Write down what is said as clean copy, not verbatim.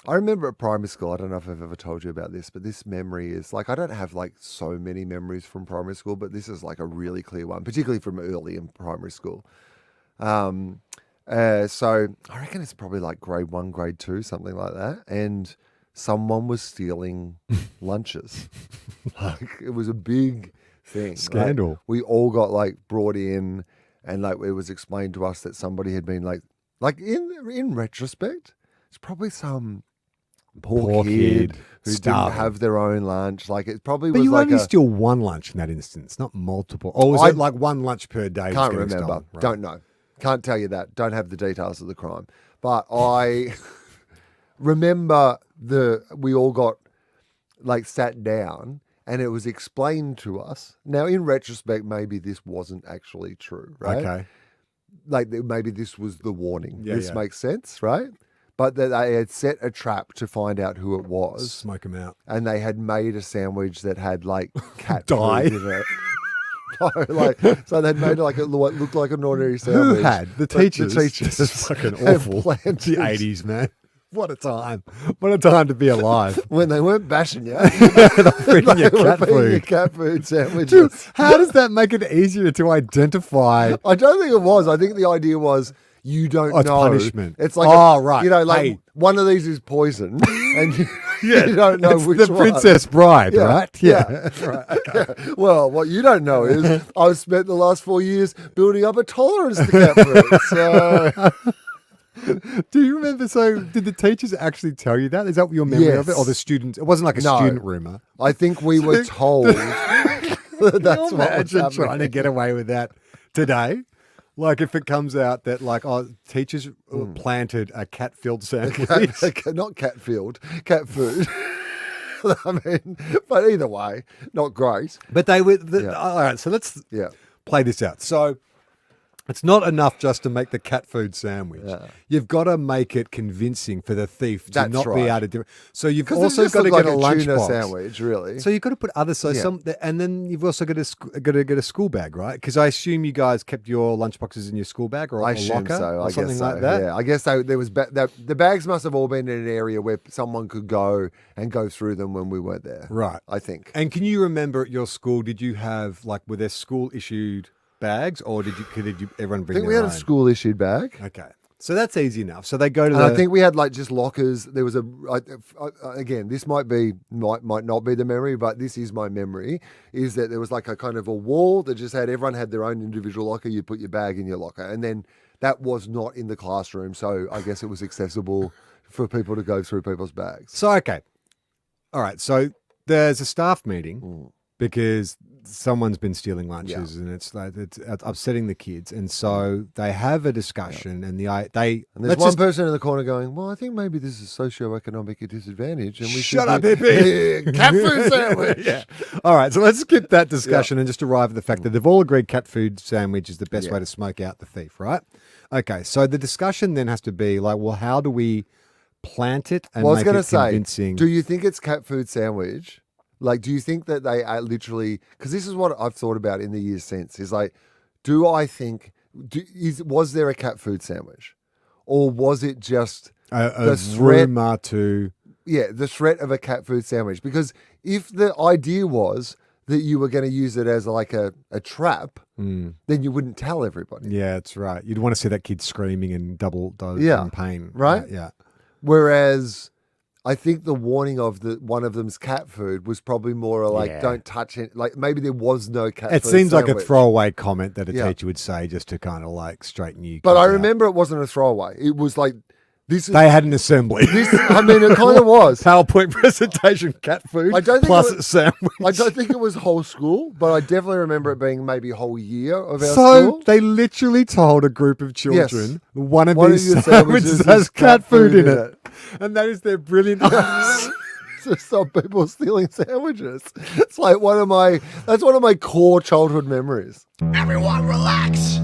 I remember at primary school, I don't know if I've ever told you about this, but this memory is like, I don't have like so many memories from primary school, but this is like a really clear one, particularly from early in primary school. Um, so I reckon it's probably like grade 1, grade 2, something like that. And someone was stealing lunches. Like it was a big thing. Scandal. Like, we all got like brought in and like it was explained to us that somebody had been like in retrospect, it's probably some poor kid who starving. didn't have their own lunch. Like it probably But was you like only steal one lunch in that instance, not multiple. Or was it like one lunch per day? Can't remember. Right. Don't know. Can't tell you that. Don't have the details of the crime. But I remember we all got like sat down and it was explained to us. Now, in retrospect, maybe this wasn't actually true, right? Okay. Like maybe this was the warning. Yeah, this makes sense, right? But that they had set a trap to find out who it was. Smoke them out. And they had made a sandwich that had like cat Dye food in it. So they'd made like it looked like an ordinary sandwich. Who had? The teachers. The teachers. It's fucking awful. The 80s, man. What a time. What a time to be alive. When they weren't bashing you. They're feeding you cat food. Your cat food sandwiches. Dude, how does that make it easier to identify? I don't think it was. I think the idea was you don't know. It's punishment. It's like, right. You know, like hey. One of these is poison and you don't know it's which the one. Princess Bride, right? Yeah. Right. Okay. Yeah. Well, what you don't know is I've spent the last 4 years building up a tolerance to cat food. So... Do you remember? So, did the teachers actually tell you that? Is that your memory of it, or the students? It wasn't like a student rumor. I think we were told. That's what was happening. Trying to get away with that today. Like if it comes out that like teachers planted a cat-filled sandwich, not cat-filled, cat food. I mean, but either way, not great. But they were. All right, so let's play this out. So. It's not enough just to make the cat food sandwich. Yeah. You've got to make it convincing for the thief to not be able to do it. So you've also got to get a lunchbox sandwich, really. So you've got to put other and then you've also got to get a school bag, right? Because I assume you guys kept your lunchboxes in your school bag or a locker or something like that. Yeah, I guess there was the bags must have all been in an area where someone could go through them when we weren't there, right? I think. And can you remember at your school? Did you have were there school issued bags, or did you everyone bring? I think we had a school issued bag. Okay, so that's easy enough. So they go to. I think we had just lockers. There was again, this might not be the memory, but this is my memory. Is that there was like a kind of a wall that just had everyone had their own individual locker. You put your bag in your locker, and then that was not in the classroom. So I guess it was accessible for people to go through people's bags. So okay, all right. So there's a staff meeting. Because someone's been stealing lunches and it's upsetting the kids, and so they have a discussion, and there's one person in the corner going, "Well, I think maybe this is socioeconomic disadvantage, and we shut up, hippie, cat food sandwich." Yeah. All right, so let's skip that discussion and just arrive at the fact that they've all agreed cat food sandwich is the best way to smoke out the thief, right? Okay, so the discussion then has to be like, well, how do we plant it and make it convincing? Do you think it's cat food sandwich? Like, do you think that they are literally... Because this is what I've thought about in the years since, is like, was there a cat food sandwich? Or was it just the threat... the threat of a cat food sandwich? Because if the idea was that you were going to use it as like a trap, then you wouldn't tell everybody. Yeah, that's right. You'd want to see that kid screaming in double in pain. Right? Yeah. Whereas... I think the warning of one of them's cat food was probably more like, don't touch it. Like maybe there was no cat food. It seems sandwich. like a throwaway comment that a teacher would say just to kind of like straighten you. But I remember it wasn't a throwaway. It was like, they had an assembly. I mean, it kind of was. PowerPoint presentation, cat food, plus sandwich. I don't think it was whole school, but I definitely remember it being maybe a whole year of our school. So they literally told a group of children, one of these sandwiches has cat food in it. And that is their brilliant to stop people stealing sandwiches. It's like that's one of my core childhood memories. Everyone relax.